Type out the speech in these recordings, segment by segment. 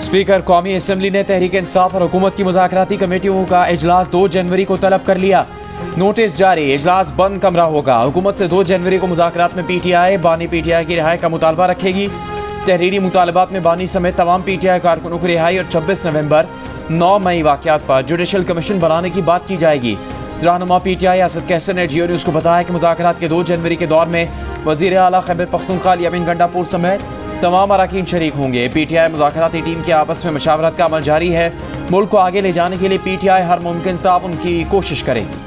Speaker कौमी assembly ने तहरीक इंसाफ और हुकूमत की मुज़ाकराती कमेटियों का इजलास 2 जनवरी को तलब कर लिया। नोटिस जारी, इजलास बंद कमरा होगा। हुकूमत से 2 जनवरी को मुज़ाकरात में PTI बानी PTI की रिहाई का मुतालबा रखेगी। तहरीरी मुतालबात में बानी समेत तमाम PTI कारकुनों की रिहाई और 26 नवंबर 9 मई वाक़यात पर जुडिशल कमीशन बनाने की बात की जाएगी। रहनुमा PTI असद कैसर ने जियो न्यूज़ को बताया कि मुज़ाकरात के 2 जनवरी के दौर में वज़ीर आला खैबर पख्तूनख्वा यामीन गंडापुर समेत तमाम अरकान शरीक होंगे। PTI मुज़ाकराती टीम के आपस में मशावरत का अमल जारी है। मुल्क को आगे ले जाने के लिए PTI हर मुमकिन ताउन की कोशिश करेगी।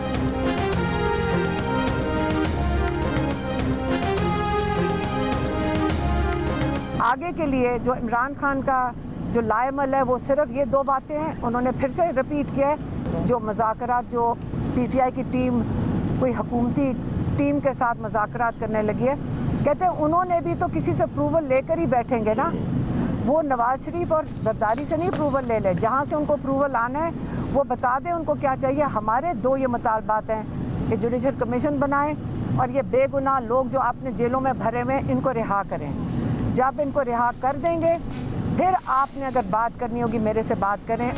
आगे के लिए जो इमरान खान का जो लाएमल है वो सिर्फ ये 2 बातें हैं। उन्होंने फिर से रिपीट किया है, जो मुज़ाकरात जो PTI की टीम कोई हुकूमती टीम के साथ मुज़ाकरात करने लगी है, कहते हैं उन्होंने भी तो किसी से अप्रूवल लेकर ही बैठेंगे ना। वो नवाज शरीफ और जरदारी से नहीं अप्रूवल ले जहाँ से उनको अप्रूवल आना है वो बता दें उनको क्या चाहिए। हमारे 2 ये मुतालबात हैं कि जुडिशल कमीशन बनाएं और ये बेगुनाह लोग जो आपने जेलों में भरे हुए इनको रिहा करें। जब इनको रिहा कर देंगे फिर आपने अगर बात करनी होगी मेरे से बात करें।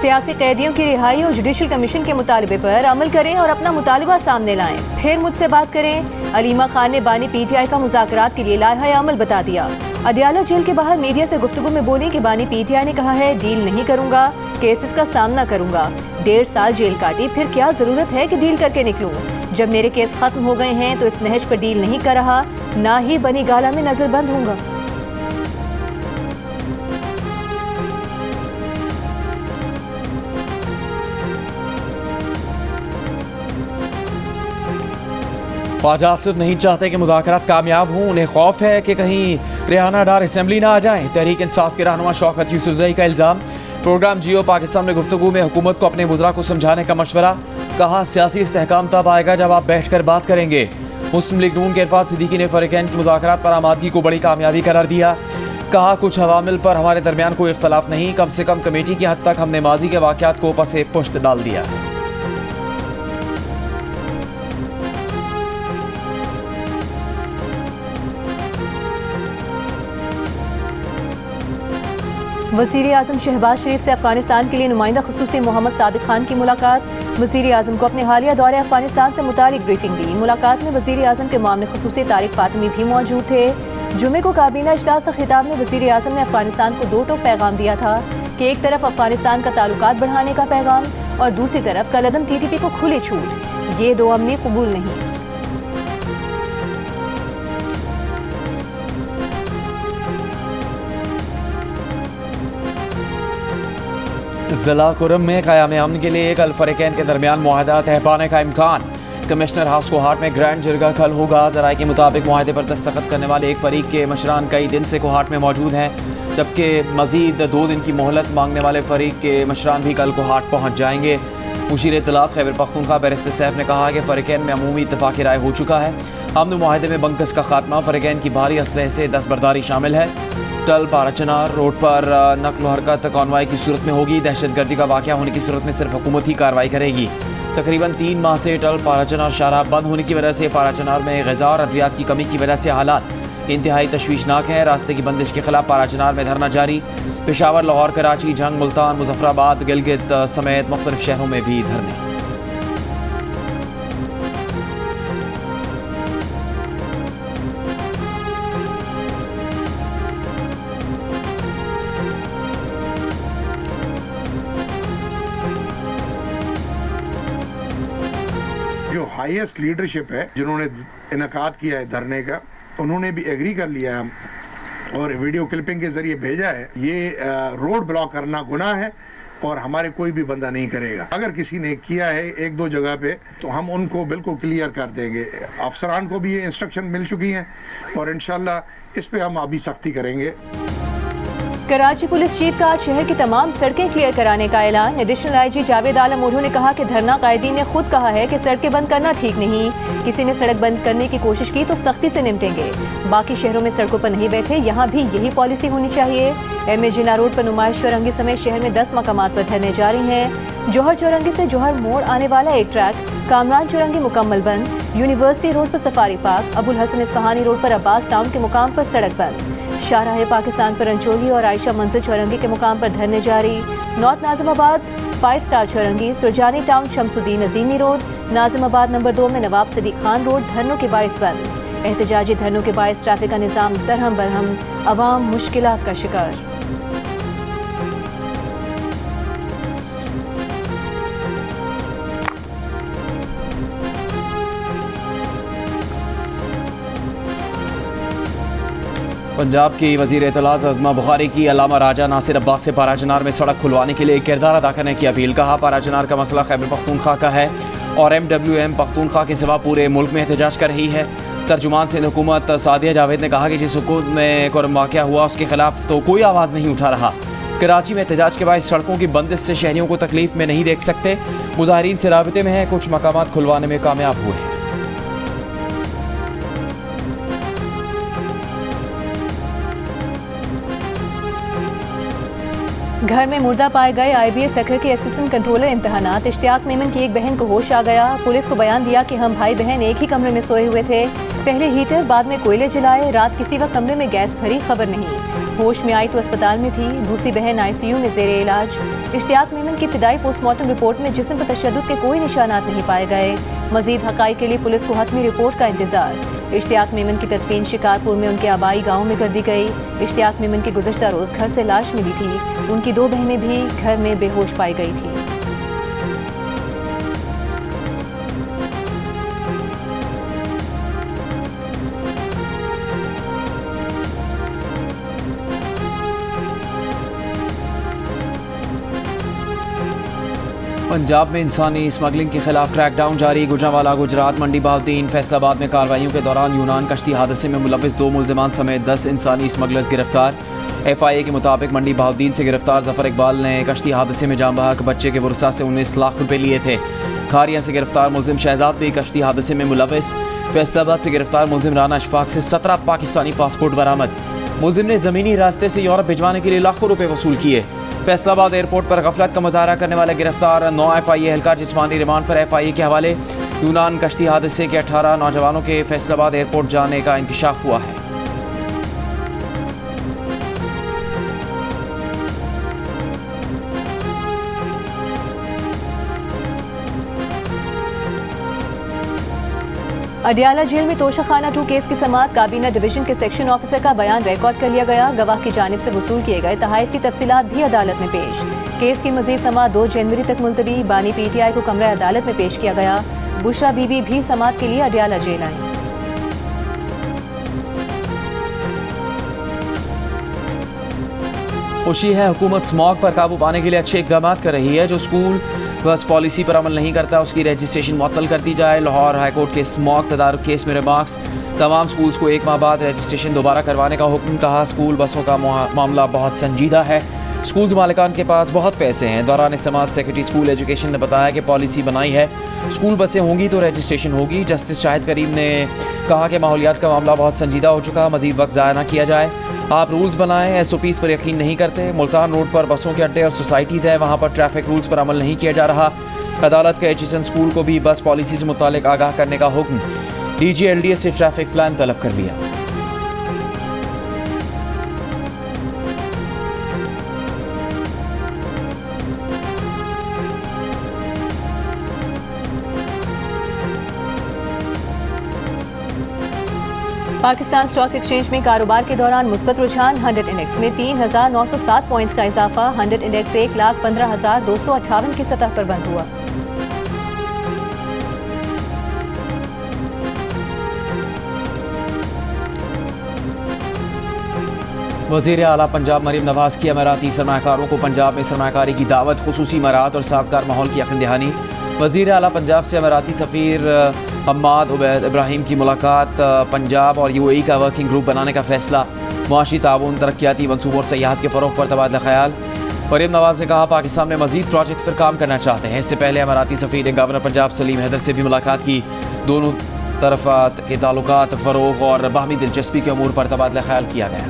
सियासी कैदियों की रिहाई और जुडिशल कमीशन के मुतालबे पर अमल करें और अपना मुतालबा सामने लाएं, फिर मुझसे बात करें। अलीमा खान ने बानी PTI का मुज़ाकरात के लिए लाहा अमल बता दिया। अडियाला जेल के बाहर मीडिया से गुफ्तगू में बोली कि बानी PTI ने कहा है डील नहीं करूंगा, केसेस का सामना करूंगा। 1.5 साल जेल काटी, फिर क्या जरूरत है कि डील करके निकलूं। जब मेरे केस खत्म हो गए हैं तो इस नहज पर डील नहीं कर रहा, ना ही बनी गाला में नजरबंद होऊंगा। ख्वाजा आसिफ नहीं चाहते कि मुज़ाकरात कामयाब हों। उन्हें खौफ है कि कहीं रेहाना डार असम्बली ना आ जाएं। तहरीक इंसाफ के रहनुमा शौकत यूसुफजई का इल्ज़ाम। प्रोग्राम जियो पाकिस्तान में गुफ्तगू में हुकूमत को अपने वज़रा को समझाने का मशवरा। कहा सियासी इस्तेहकाम तब आएगा जब आप बैठ कर बात करेंगे। मुस्लिम लीग नून के इरफात सिद्दीकी ने फरीकैन की मुज़ाकरात पर आमादगी को बड़ी कामयाबी करार दिया। कहा कुछ अवामिल पर हमारे दरमियान कोई इख्तलाफ नहीं, कम से कम कमेटी की हद तक हमने माजी के वाक़यात को पसे पुश्त डाल दिया है। वज़ीर आज़म शहबाज शरीफ से अफगानिस्तान के लिए नुमाइंदा ख़ुसूसी मोहम्मद सादिक खान की मुलाकात। वज़ीर आज़म को अपने हालिया दौरे अफगानिस्तान से मुतालिक ब्रीफिंग दी। मुलाकात में वज़ीर आज़म के मामले ख़ुसूसी तारिक फ़ातिमी भी मौजूद थे। जुमे को काबीना इजलास का खिताब में वज़ीर आज़म ने अफगानिस्तान को 2 टोक पैगाम दिया था कि एक तरफ अफगानिस्तान का ताल्लुकात बढ़ाने का पैगाम और दूसरी तरफ कलअदम TTP को खुली छूट। ये 2 अमली कबूल नहीं। ज़िला कुरम में क़याम अमन के लिए कल फरीकैन के दरमियान मुआहदा तय पाने का इम्कान। कमिश्नर हाउस कोहाट में ग्रैंड जिरगा कल होगा। ज़राए के मुताबिक मुआहदे पर दस्तखत करने वाले एक फरीक के मशरान कई दिन से कोहाट में मौजूद हैं, जबकि मज़ीद 2 दिन की मोहलत मांगने वाले फरीक के मशरान भी कल कोहाट पहुँच जाएंगे। मुशीर इत्तलात खैबर पख्तूनख्वा बैरिस्टर सैफ ने कहा कि फरीकैन में अमूमी इत्तफाक़ी राय हो चुका है। अमन मुआहदे में बंकस का खात्मा, फरीकैन की भारी असलहे से दस्तबरदारी शामिल है। टल पाराचनार रोड पर नकल हरकत कॉन्वाई की सूरत में होगी। दहशतगर्दी का वाक़या होने की सूरत में सिर्फ हुकूमत ही कार्रवाई करेगी। तकरीबन 3 माह से टल पाराचनार शाहराह बंद होने की वजह से पाराचनार में ग़िज़ा और अद्वियात की कमी की वजह से हालात इंतहाई तशवीशनाक हैं। रास्ते की बंदिश के खिलाफ पाराचनार में धरना जारी। पेशावर, लाहौर, कराची, झंग, मुल्तान, मुजफ्फराबाद, गिलगित समेत मुख्तलिफ शहरों में भी धरने। जो हाईएस्ट लीडरशिप है जिन्होंने इनकाद किया है धरने का, उन्होंने भी एग्री कर लिया है और वीडियो क्लिपिंग के जरिए भेजा है। ये रोड ब्लॉक करना गुनाह है और हमारे कोई भी बंदा नहीं करेगा। अगर किसी ने किया है 1-2 जगह पे तो हम उनको बिल्कुल क्लियर कर देंगे। अफसरान को भी ये इंस्ट्रक्शन मिल चुकी हैं और इंशाल्लाह इस पे हम अभी सख्ती करेंगे। कराची पुलिस चीफ का शहर की तमाम सड़कें क्लियर कराने का ऐलान। एडिशनल IG जावेद आलम ओढ़ो ने कहा कि धरना कायदीन ने खुद कहा है कि सड़कें बंद करना ठीक नहीं। किसी ने सड़क बंद करने की कोशिश की तो सख्ती से निपटेंगे। बाकी शहरों में सड़कों पर नहीं बैठे, यहाँ भी यही पॉलिसी होनी चाहिए। MA जिन्ना रोड पर नुमाइश चौरंगी समेत शहर में 10 मकामात पर धरने जारी हैं। जौहर चौरंगी से जौहर मोड़ आने वाला एक ट्रैक, कामरान चौरंगी मुकम्मल बंद। यूनिवर्सिटी रोड पर safari park, Abul Hasan Isfahani road पर अब्बास टाउन के मुकाम पर सड़क बंद। शाहराह पाकिस्तान पर अंचोली और आयशा मंजिल चौरंगी के मुकाम पर धरने जारी। North Nazimabad 5 star Chowrangi, Surjani town Shamsuddin Azimi road, Nazimabad number 2 में नवाब सदीक खान रोड धरनों के बाइस बंद। एहतजाजी धरनों के बाइस ट्रैफिक का निज़ाम दरहम बरहम, अवाम मुश्किलात का शिकार। पंजाब की वज़ीर इत्तलात अज़मा बुखारी की अल्लामा राजा नासिर अब्बास से पाराचनार में सड़क खुलवाने के लिए किरदार अदा करने की अपील। कहा, पाराचनार का मसला खैबर पख्तूनख्वा का है और MWM पख्तूनख्वा के सिवा पूरे मुल्क में एहतजाज कर रही है। तर्जुमान सिंध हुकूमत सादिया जावेद ने कहा कि जिस हुकूमत में कुरम वाक़या हुआ उसके खिलाफ तो कोई आवाज़ नहीं उठा रहा। कराची में एहतजाज के बाद सड़कों की बंदिश से शहरियों को तकलीफ में नहीं देख सकते। मुजाहिरीन से राबते में है, कुछ मकामात खुलवाने में कामयाब हुए हैं। घर में मुर्दा पाए गए IBS सेक्टर के असिस्टेंट कंट्रोलर इम्तहानात इश्तियाक मेमन की एक बहन को होश आ गया। पुलिस को बयान दिया कि हम भाई बहन एक ही कमरे में सोए हुए थे, पहले हीटर बाद में कोयले जलाए, रात किसी वक्त कमरे में गैस भरी, खबर नहीं। होश में आई तो अस्पताल में थी, दूसरी बहन ICU में ज़ेरे इलाज। इश्तियाक मेमन की इब्तिदाई पोस्टमार्टम रिपोर्ट में जिस्म पर तशद्दुद के कोई निशानात नहीं पाए गए। मजीद हक़ाइक़ के लिए पुलिस को हतमी रिपोर्ट का इंतजार। इश्तियाक मेमन की तदफीन शिकारपुर में उनके आबाई गाँव में कर दी गई। इश्तियाक मेमन की गुज़श्ता रोज़ घर से लाश मिली थी। उनकी 2 बहनें भी घर में बेहोश पाई गई थी। पंजाब में इंसानी स्मगलिंग के खिलाफ क्रैकडाउन जारी। गुजरांवाला, गुजरात, मंडी बहाउद्दीन, फैसलाबाद में कार्रवाइयों के दौरान यूनान कश्ती हादसे में मुलविस 2 मुल्जिमान समेत 10 इंसानी स्मगलर्स गिरफ्तार। FIA के मुताबिक मंडी बहाउद्दीन से गिरफ्तार जफर इकबाल ने कश्ती हादसे में जाँ बहक बच्चे के वरसा से 19 लाख रुपए लिए थे। खारिया से गिरफ्तार मुल्जिम शहजाद भी कश्ती हादसे में मुलविस। फैसलाबाद से गिरफ्तार मुल्जिम राना अशफाक से 17 पाकिस्तानी पासपोर्ट बरामद। मुल्जिम ने ज़मीनी रास्ते से यूरोप भिजवाने के लिए लाखों रुपए वसूल किए। फैसलाबाद एयरपोर्ट पर गफलत का मुजाहरा करने वाले गिरफ्तार 9 FIA एहलकार जिस्मानी रिमांड पर FIA के हवाले। यूनान कश्ती हादसे के 18 नौजवानों के फैसलाबाद एयरपोर्ट जाने का इंकशाफ हुआ है। अडियाला जेल में तोशाखाना 2 केस की समाअत। काबीना डिवीजन के सेक्शन ऑफिसर का बयान रिकॉर्ड कर लिया गया। गवाह की जानिब से वसूल किए गए तहाइफ की तफसीलात भी अदालत में पेश। केस की मजीद समाअत 2 जनवरी तक मुलतवी। बानी PTI को कमरा अदालत में पेश किया गया। बुशरा बीबी भी समाअत के लिए अडियाला जेल आई। खुशी है, हुकूमत स्मॉग पर काबू पाने के लिए अच्छे इकदाम कर रही है। जो स्कूल बस पॉलिसी पर अमल नहीं करता उसकी रजिस्ट्रेशन मुअत्तल कर दी जाए। लाहौर हाईकोर्ट के स्मॉग तदारुक केस में रिमार्क्स। तमाम स्कूल्स को 1 माह बाद रजिस्ट्रेशन दोबारा करवाने का हुक्म। कहा, स्कूल बसों का मामला बहुत संजीदा है। स्कूल मालिकान के पास बहुत पैसे हैं। दौरान समाज सेक्रेटरी स्कूल एजुकेशन ने बताया कि पॉलिसी बनाई है, स्कूल बसें होंगी तो रजिस्ट्रेशन होगी। जस्टिस शाहिद करीम ने कहा कि माहौलियात का मामला बहुत संजीदा हो चुका, मजीद वक्त ज़ाया न किया जाए। आप रूल्स बनाएं, SOPs पर यकीन नहीं करते। मुल्तान रोड पर बसों के अड्डे और सोसाइटीज़ हैं, वहाँ पर ट्रैफिक रूल्स पर अमल नहीं किया जा रहा। अदालत के HSN स्कूल को भी बस पॉलिसी से मुतालिक आगाह करने का हुक्म। DG LDA से ट्रैफिक प्लान तलब कर लिया। पाकिस्तान स्टॉक एक्सचेंज में कारोबार के दौरान मुस्बत रुझान। 100 इंडेक्स में 3,907 पॉइंट्स का इजाफा। 100 इंडेक्स 1,15,258 की सतह पर बंद हुआ। वज़ीर आला पंजाब मरीम नवाज की अमीराती सरमाकारों को पंजाब में सरमाकारी की दावत, खुसूसी मराहत और साजगार माहौल की यकीन दहानी। वज़ीर आला पंजाब से अमीराती सफ़ीर हम्माद उबैद इब्राहिम की मुलाकात। पंजाब और UAE का वर्किंग ग्रुप बनाने का फैसला। मुआशी ताउन, तरक्याती मनसूबों और सयाहत के फ़रोग़ पर तबादला ख्याल। मरीम नवाज ने कहा, पाकिस्तान में मज़ीद प्रोजेक्ट्स पर काम करना चाहते हैं। इससे पहले अमीराती सफ़ीर ने गवर्नर पंजाब सलीम हैदर से भी मुलाकात की। दोनों तरफ़ के ताल्लुकात, फ़रोग़ और बाहमी दिलचस्पी के अमूर पर तबादला ख्याल किया गया।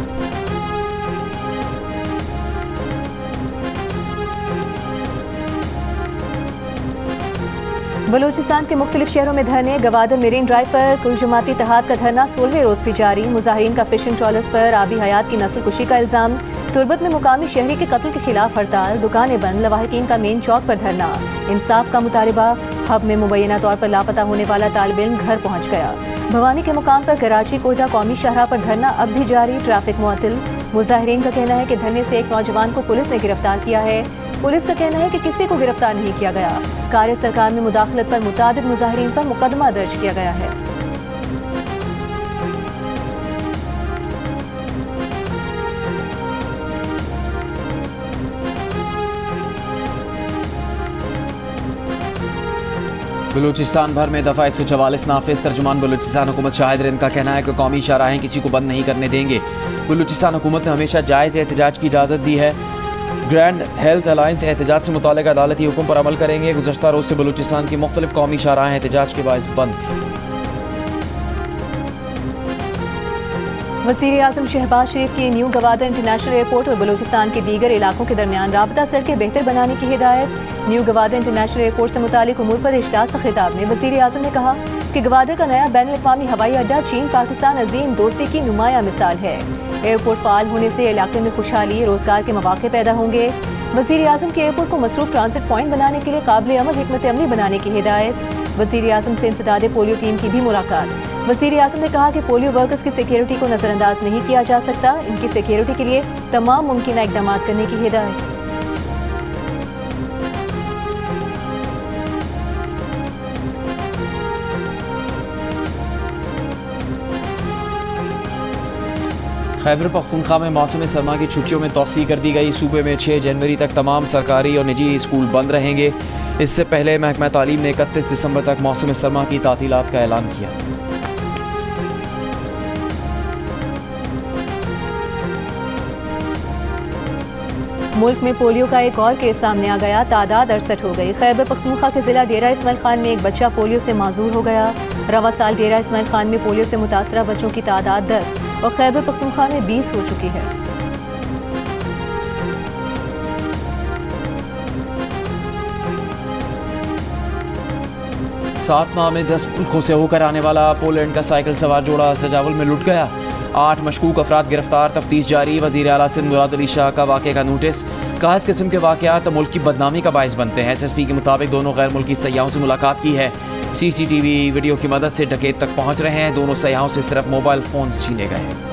बलूचिस्तान के मुख्तलिफ शहरों में धरने। गवादर मेरीन ड्राइव पर कुल जमाती इत्तेहाद का धरना 16वें रोज भी जारी। मुजाहिरीन का फिशिंग ट्रॉलर्स पर आबी हयात की नस्ल कुशी का इल्जाम। तुर्बत में मुकामी शहरी के कत्ल के खिलाफ हड़ताल। दुकानें बंद। लवाहिकीन का मेन चौक पर धरना। इंसाफ का मुतालबा। हब में मुबैना तौर पर लापता होने वाला तालिब इल्म घर पहुँच गया। भवानी के मुकाम पर कराची कोयटा कौमी शाहराह पर धरना अब भी जारी। ट्रैफिक मुअत्तल। मुजाहिरीन का कहना है कि धरने से एक नौजवान को पुलिस ने गिरफ्तार किया है। पुलिस का कहना है कि किसी को गिरफ्तार नहीं किया गया। कार्य सरकार में मुदाखलत पर मुतादिद मुजाहिरीन पर मुकदमा दर्ज किया गया है। बलूचिस्तान भर में दफ़ा 144 नाफिज। तर्जुमान बलूचिस्तान हुकूमत शाहिद रिंद का कहना है कि कौमी शाहराहें किसी को बंद नहीं करने देंगे। बलूचिस्तान हुकूमत ने हमेशा जायज़ एहतजाज की इजाज़त दी है। ग्रैंड हेल्थ अलायंस एहतजाज से मुतालिक अदालती हुक्म पर अमल करेंगे। गुज़श्ता रोज़ से बलूचिस्तान की मुख्तलिफ कौमी शाहराहें एहतजाज के बायस बंद थी। वज़ीर आज़म शहबाज शरीफ की न्यू गवादर इंटरनेशनल एयरपोर्ट और बलूचिस्तान के दीगर इलाकों के दरमियान राबता सड़कें बेहतर बनाने की हिदायत। न्यू गवादर इंटरनेशनल एयरपोर्ट से मुतालिक उमूर पर इजलास से खिताब में वज़ीर आज़म ने कहा कि गवादर का नया बैनुल अक़वामी हवाई अड्डा चीन पाकिस्तान अजीम दोस्ती की नुमाया मिसाल है। एयरपोर्ट फ़ाल होने से इलाके में खुशहाली रोज़गार के मौके पैदा होंगे। वज़ीर आज़म के एयरपोर्ट को मसरूफ़ ट्रांसिट पॉइंट बनाने के लिए काबिल अमल हिकमत अमली बनाने की हिदायत। वज़ीर आज़म से इंसदादे पोलियो टीम की भी मुलाकात। वज़ीर आज़म ने कहा कि पोलियो वर्कर्स की सिक्योरिटी को नज़रअंदाज नहीं किया जा सकता। इनकी सिक्योरिटी के लिए तमाम मुमकिन इक़दाम करने की हिदायत। खैबर पख्तूनख्वा में मौसम सरमा की छुट्टियों में तौसी कर दी गई। सूबे में 6 जनवरी तक तमाम सरकारी और निजी स्कूल बंद रहेंगे। इससे पहले महकमा तालीम ने 31 दिसंबर तक मौसम सरमा की तातीलात का ऐलान किया। मुल्क में पोलियो का एक और केस सामने आ गया। तादाद 68 हो गई। खैबर पख्तूनख्वा के जिला डेरा इस्माइल खान में एक बच्चा पोलियो से माजूर हो गया। रवा साल डेरा इस्माइल खान में पोलियो से मुतासरा बच्चों की तादाद 10 और खैबर पख्तूनख्वा में 20 हो चुकी है। सात माह में 10 मुल्कों से होकर आने वाला पोलैंड का साइकिल सवार जोड़ा सजावल में लुट गया। 8 मशकूक अफराद गिरफ्तार। तफ्तीश जारी। वज़ीर आला सिंध मुराद अली शाह का वाक़े का नोटिस। कहा इस किस्म के वाक़यात मुल्क की बदनामी का बायस बनते हैं। SSP के मुताबिक दोनों गैर मुल्की सयाहों से मुलाकात की है। CCTV वीडियो की मदद से डकैत तक पहुँच रहे हैं। दोनों सयाहों से सिर्फ मोबाइल फ़ोन छीने गए हैं।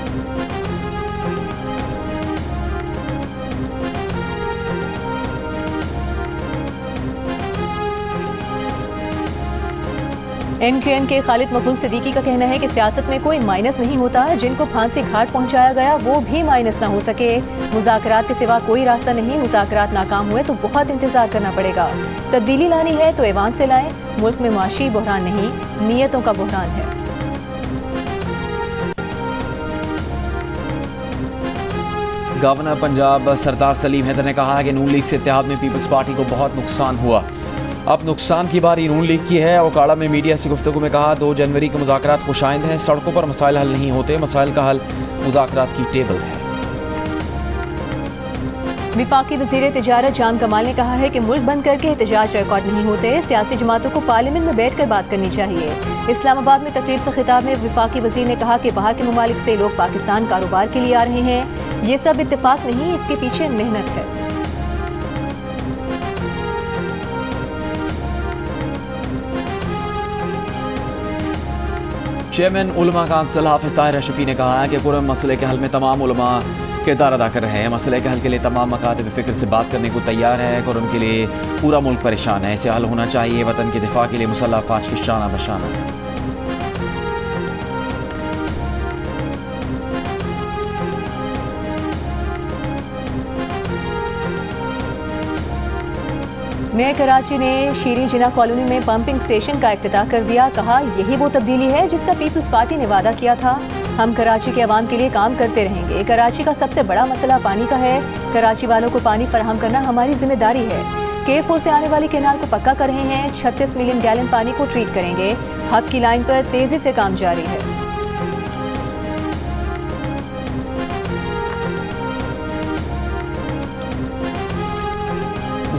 MKN के खालिद मकबूल सिद्दीकी का कहना है कि सियासत में कोई माइनस नहीं होता। जिनको फांसी घाट पहुंचाया गया वो भी माइनस ना हो सके। मुज़ाकरात के सिवा कोई रास्ता नहीं। मुज़ाकरात नाकाम हुए तो बहुत इंतजार करना पड़ेगा। तब्दीली लानी है तो ऐवान से लाएं। मुल्क में माशी बहरान नहीं, नीयतों का बहरान है। गवर्नर पंजाब सरदार सलीम हैदर ने कहा है कि नून लीग से इत्तेहाद में पीपल्स पार्टी को बहुत नुकसान हुआ। अब नुकसान की बारी नून लीग की है। ओकाड़ा में मीडिया से गुफ्तगू में कहा 2 जनवरी के मुज़ाकरात खुशाइंद हैं। सड़कों पर मसाइल हल नहीं होते। मसाइल का हल मुज़ाकरात की टेबल है। विफाकी वज़ीर तिजारत जान कमाल ने कहा है कि मुल्क बंद करके एहतजाज रिकॉर्ड नहीं होते। सियासी जमातों को पार्लियामेंट में बैठ कर बात करनी चाहिए। इस्लामाबाद में तकरीब से खिताब में विफाकी वज़ीर ने कहा कि बाहर के ममालिक से लोग पाकिस्तान कारोबार के लिए आ रहे हैं। ये सब इत्तेफाक नहीं, इसके पीछे मेहनत है। चेयरमैन उलमा काउंसिल हाफिज ताहिर अशरफी ने कहा है कि कुरम मसले के हल में तमाम उलमा किरदार अदा कर रहे हैं। मसले के हल के लिए तमाम मकातब फ़िक्र से बात करने को तैयार है। कुरम के लिए पूरा मुल्क परेशान है। इसे हल होना चाहिए। वतन के दिफा के लिए मुसल्लह अफवाज की शाना बशाना है। मेयर कराची ने शीरी जिना कॉलोनी में पंपिंग स्टेशन का इफ्तिताह कर दिया। कहा यही वो तब्दीली है जिसका पीपल्स पार्टी ने वादा किया था। हम कराची के अवाम के लिए काम करते रहेंगे। कराची का सबसे बड़ा मसला पानी का है। कराची वालों को पानी फराहम करना हमारी जिम्मेदारी है। K4 से आने वाली कैनाल को पक्का कर रहे हैं। 36 मिलियन गैलन पानी को ट्रीट करेंगे। हब की लाइन पर तेजी से काम जारी है।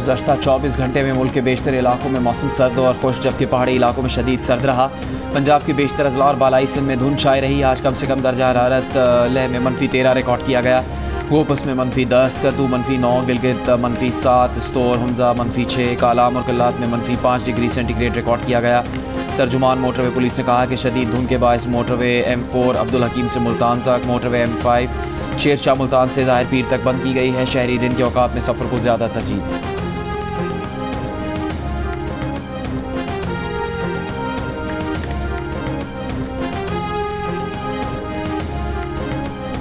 गुज़श्ता 24 घंटे में मुल्क के बेशतर इलाकों में मौसम सर्द और खुश, जबकि पहाड़ी इलाकों में शदीद सर्द रहा। पंजाब के बेशतर अजला और बालाई सिंध में धुंध छाई रही। आज कम से कम दर्जा हरारत लेह में -13 रिकॉर्ड किया गया। गोपस में -10, कद्दू -9, गिलगित -7, स्तोर हुंजा -6, कालाम और कल्लात में -5 डिग्री सेंटीग्रेड रिकॉर्ड किया गया। तर्जुमान मोटरवे पुलिस ने कहा कि शदीद धुंध के बायस मोटरवे M4 अब्दुल हकीम से मुल्तान तक, मोटरवे M5 शेरशाह मुल्तान से ज़ाहिर पीर तक बंद की गई है। शहरी दिन के औकात में सफ़र को ज़्यादा तरजीह दी।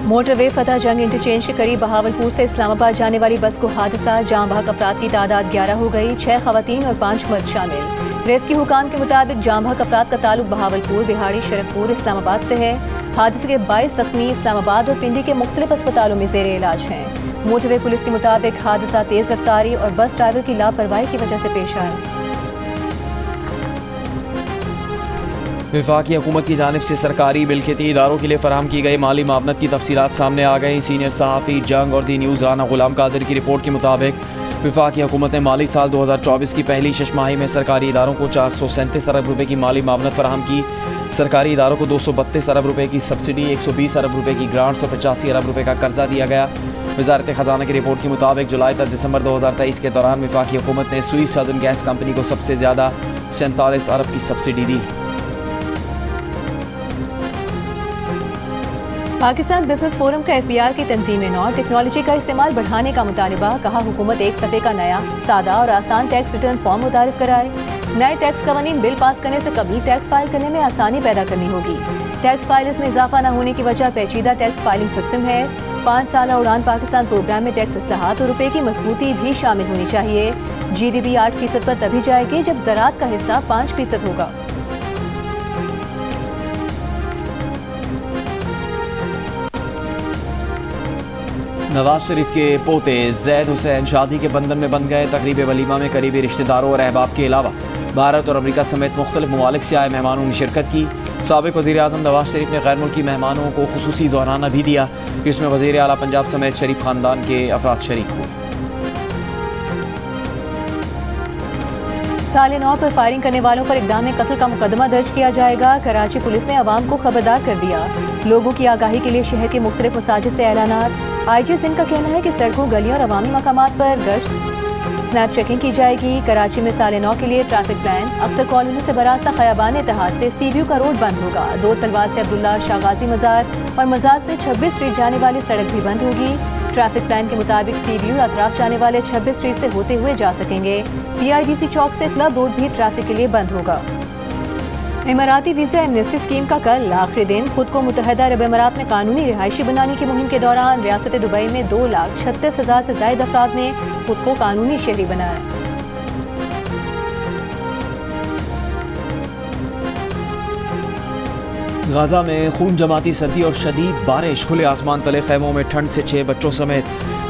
मोटरवे फतह जंग इंटरचेंज के करीब बहावलपुर से इस्लामाबाद जाने वाली बस को हादसा, जाँ बहक अफराद की तादाद 11 हो गई, 6 खवातीन और 5 मर्द शामिल। रेस्क्यू हुकाम के मुताबिक जाँ बहक अफराद का ताल्लुक बहावलपुर, बिहाड़ी, शरकपुर, इस्लामाबाद से है। हादसे के 22 जख्मी इस्लामाबाद और पिंडी के मुख्तलिफ अस्पतालों में ज़ेरे इलाज हैं। मोटरवे पुलिस के मुताबिक हादसा तेज़ रफ्तारी और बस ड्राइवर की लापरवाही की वजह से पेश आया। वफाकी हुकूमत की जानिब से सरकारी मिल्कियती इदारों के लिए फराहम की गई माली मामनत की तफसीलात सामने आ गई। सीनियर सहाफ़ी जंग और दी न्यूज़ राना गुलाम कादिर की रिपोर्ट के मुताबिक वफाकी हुकूमत ने माली साल 2024 की पहली छमाही में सरकारी इदारों को 437 अरब रुपये की माली मामनत फराहम की। सरकारी इदारों को 232 अरब रुपये की सब्सिडी, 120 अरब रुपये की ग्रांट्स और 85 अरब रुपये का कर्जा दिया गया। वजारत ख़जाना की रिपोर्ट के मुताबिक जुलाई तक दिसंबर 2023 के दौरान वफाकी हुकूमत ने स्वीस सदर्न गैस कंपनी को सबसे ज़्यादा 47 अरब की सब्सिडी दी। पाकिस्तान बिजनेस फोरम का FBR की तंजीम नौ टेक्नोलॉजी का इस्तेमाल बढ़ाने का मुतालबा, कहा हुकूमत एक सफ़े का नया, सादा और आसान टैक्स रिटर्न फॉर्म मुतारिफ कराए। नए टैक्स कवानीन बिल पास करने से कबल टैक्स फाइल करने में आसानी पैदा करनी होगी। टैक्स फाइल्स में इजाफा न होने की वजह पेचीदा टैक्स फाइलिंग सिस्टम है। 5 साला उड़ान पाकिस्तान प्रोग्राम में टैक्स इस्लाहात और रुपये की मजबूती भी शामिल होनी चाहिए। GDP 8% पर तभी जाएगी जब ज़राअत का हिस्सा 5% होगा। नवाज शरीफ के पोते जैद हुसैन शादी के बंधन में बंध गए। तकरीब वलीमा में करीबी रिश्तेदारों और अहबाब के अलावा भारत और अमेरिका समेत मुख्तलिफ ममालिक से आए मेहमानों ने शिरकत की। साबिक वज़ीर आज़म नवाज शरीफ ने गैर मुल्की मेहमानों को खुसूसी ज़ोहराना भी दिया, जिसमें वज़ीर आला पंजाब समेत शरीफ ख़ानदान के अफराद शरीक हुए। साल 9 पर फायरिंग करने वालों पर इक़दाम कत्ल का मुकदमा दर्ज किया जाएगा। कराची पुलिस ने अवाम को खबरदार कर दिया। लोगों की आगाही के लिए शहर के मुख्तलिफ मसाजिद से ऐलानात। IG सिंध का कहना है कि सड़कों, गलियों और अवामी मकामात पर गश्त स्नैप चेकिंग की जाएगी। कराची में साल 9 के लिए ट्रैफिक प्लान। अख्तर कॉलोनी से बरास्ता खयाबान इत्तेहाद से सीव्यू का रोड बंद होगा। 2 तलवार से अब्दुल्ला शागाजी मज़ार और मज़ार से 26 स्ट्रीट जाने वाली सड़क भी बंद होगी। ट्रैफिक प्लान के मुताबिक सीव्यू अतराफ जाने वाले 26 स्ट्रीट से होते हुए जा सकेंगे। PIDC चौक से क्लब रोड भी ट्रैफिक के लिए बंद होगा। इमाराती वीज़ा एमनेस्टी स्कीम का कल आखिरी दिन। खुद को मुत्तहदा अरब अमारात में कानूनी रिहायशी बनाने की मुहिम के दौरान रियासत दुबई में 2,36,000 से ज़ायद अफराद ने खुद को कानूनी शहरी बनाया। गाजा में खून जमाती सर्दी और शदीद बारिश, खुले आसमान तले खैमों में ठंड से 6 बच्चों समेत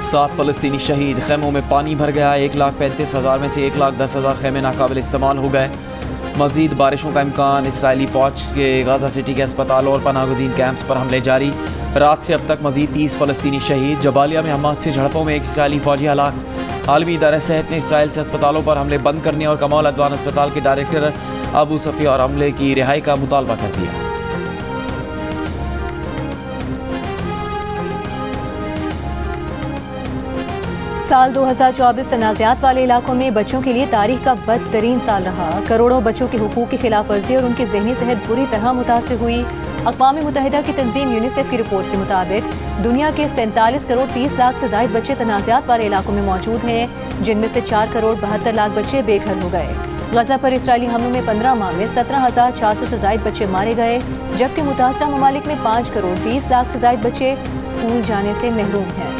7 फ़लस्तीनी शहीद। खैमों में पानी भर गया। 1,35,000 में से 1,10,000 खैमे नाकाबिल इस्तेमाल हो गए। मज़ीद बारिशों का इम्कान। इसराइली फ़ौज के गाजा सिटी के अस्पतालों और पनाहगज़ीन कैंप्स पर हमले जारी। रात से अब तक मज़ीद 30 फ़लस्तीनी शहीद। जबालिया में हमास से झड़पों में एक इसराइली फ़ौजी हलाक। आलमी इदारा सेहत ने इसराइल से अस्पतालों पर हमले बंद करने और कमाल अदवान अस्पताल के डायरेक्टर अबू सफ़ी और हमले की रिहाई का मुतालबा कर दिया। साल 2024 तनाज़ात वाले इलाकों में बच्चों के लिए तारीख का बदतरीन साल रहा। करोड़ों बच्चों के हुकूक की खिलाफ वर्जी और उनकी ज़हनी सेहत बुरी तरह मुतासिर हुई। अक़वाम मुत्तहिदा की तंजीम यूनिसेफ की रिपोर्ट के मुताबिक दुनिया के 47 करोड़ 30 लाख से ज़ायद बच्चे तनाज़ात वाले इलाकों में मौजूद हैं, जिनमें से 4 करोड़ 72 लाख बच्चे बेघर हो गए। गजा पर इसराइली हमलों में 15 माह में 17,400 से ज़ायद बच्चे मारे गए, जबकि मुतासरा ममालिक में 5 करोड़ 20 लाख से ज़ायद बच्चे स्कूल जाने से महरूम हैं।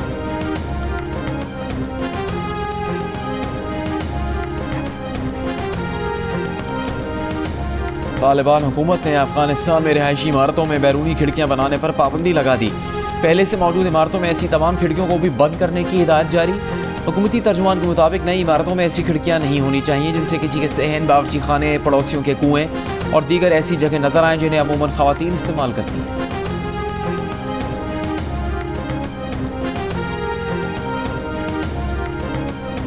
तालिबान हुकूमत ने अफगानिस्तान में रिहायशी इमारतों में बैरूनी खिड़कियां बनाने पर पाबंदी लगा दी। पहले से मौजूद इमारतों में ऐसी तमाम खिड़कियों को भी बंद करने की हिदायत जारी। हुकूमती तर्जुमान के मुताबिक नई इमारतों में ऐसी खिड़कियां नहीं होनी चाहिए जिनसे किसी के सहन, बावर्ची खाने, पड़ोसियों के कुएं और दीगर ऐसी जगह नजर आएँ जिन्हें अमूमन ख़वातीन इस्तेमाल करती हैं।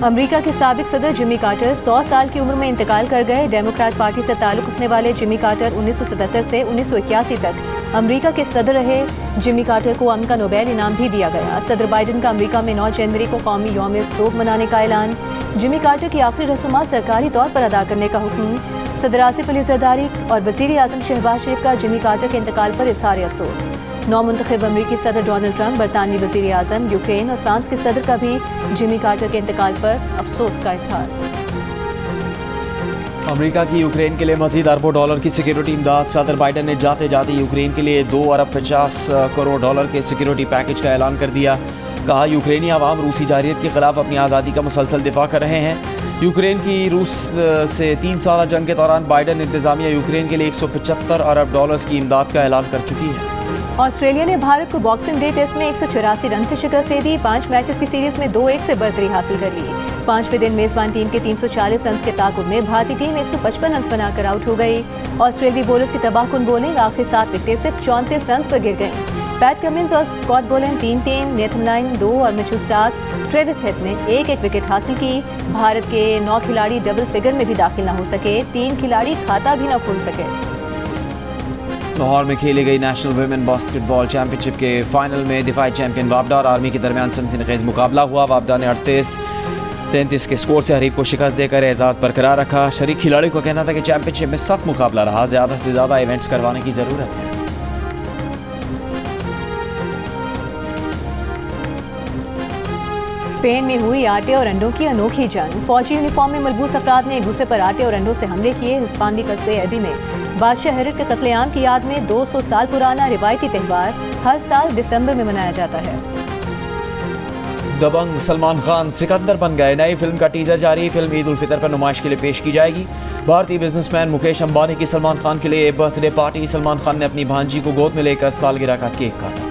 अमेरिका के साबिक सदर जिमी कार्टर 100 साल की उम्र में इंतकाल कर गए। डेमोक्रेट पार्टी से ताल्लुक रखने वाले जिमी कार्टर 1977 से 1981 तक अमेरिका के सदर रहे। जिमी कार्टर को अमन का नोबेल इनाम भी दिया गया। सदर बाइडन का अमेरिका में 9 जनवरी को कौमी यौम सोग मनाने का ऐलान। जिमी कार्टर की आखिरी रसूमात सरकारी तौर पर अदा करने का हुक्म। सदर आसिफ अली जरदारी और वज़ीर आज़म शहबाज शरीफ का जिमी कार्टर के इंतकाल पर इज़हार अफसोस। नौमुंतखब अमरीकी सदर डोनाल्ड ट्रंप, बरतानवी वज़ीर आज़म, यूक्रेन और फ्रांस के सदर का भी जिमी कार्टर के इंतकाल पर अफसोस का इज़हार। अमेरिका की यूक्रेन के लिए मज़ीद अरबों डॉलर की सिक्योरिटी इमदाद। सदर बाइडन ने जाते जाते यूक्रेन के लिए 2 अरब 50 करोड़ डॉलर के सिक्योरिटी पैकेज का ऐलान कर दिया। कहा यूक्रेनी अवाम रूसी जारियत के खिलाफ अपनी आज़ादी का मुसलसल दिफा कर रहे हैं। यूक्रेन की रूस से 3 साल जंग के दौरान बाइडन इंतजामिया यूक्रेन के लिए 175 अरब डॉलर्स की इमदाद का ऐलान कर चुकी है। ऑस्ट्रेलिया ने भारत को बॉक्सिंग डे टेस्ट में 184 रन से शिकस्त दे दी। 5 मैचेस की सीरीज में 2-1 से बढ़तरी हासिल कर ली। 5वें दिन मेजबान टीम के 340 रन के ताकुब में भारतीय टीम 155 रन बनाकर आउट हो गई। ऑस्ट्रेलियाई बोलर्स की तबाहकुन बॉलिंग आखिरी 7 विकेटें सिर्फ 34 रन पर गिर गईं। पैट कमिंस और स्कॉट बोलन 3-3, नेथन लाइन 2 और मिचेल स्टार्क, ट्रेविस हेड ने 1-1 विकेट हासिल की। भारत के 9 खिलाड़ी डबल फिगर में भी दाखिल न हो सके। 3 खिलाड़ी खाता भी न खोल सके। लाहौर में खेली गई नेशनल वुमेन बास्केटबॉल चैंपियनशिप के फाइनल में दिफाई चैंपियन वापडा और आर्मी के दरमियान सनसनीखेज मुकाबला हुआ। वापडा ने 38-33 के स्कोर से हरीफ को शिकस्त देकर एजाज बरकरार रखा। शरीक खिलाड़ी को कहना था कि चैंपियनशिप में सख्त मुकाबला रहा, ज़्यादा से ज़्यादा इवेंट्स करवाने की ज़रूरत है। स्पेन में हुई आटे और अंडों की अनोखी जंग। फौजी यूनिफॉर्म में मलबूस अफराद ने एक दूसरे पर आटे और अंडों से हमले किए। हिस्पानी कस्बे एबी में बादशाह हेरड के कत्लेआम की याद में 200 साल पुराना रिवायती त्यौहार हर साल दिसंबर में मनाया जाता है। दबंग सलमान खान सिकंदर बन गए। नई फिल्म का टीजर जारी। फिल्म ईद उल फितर पर नुमाइश के लिए पेश की जाएगी। भारतीय बिजनेसमैन मुकेश अंबानी की सलमान खान के लिए बर्थडे पार्टी। सलमान खान ने अपनी भांजी को गोद में लेकर सालगिरह का केक काटा।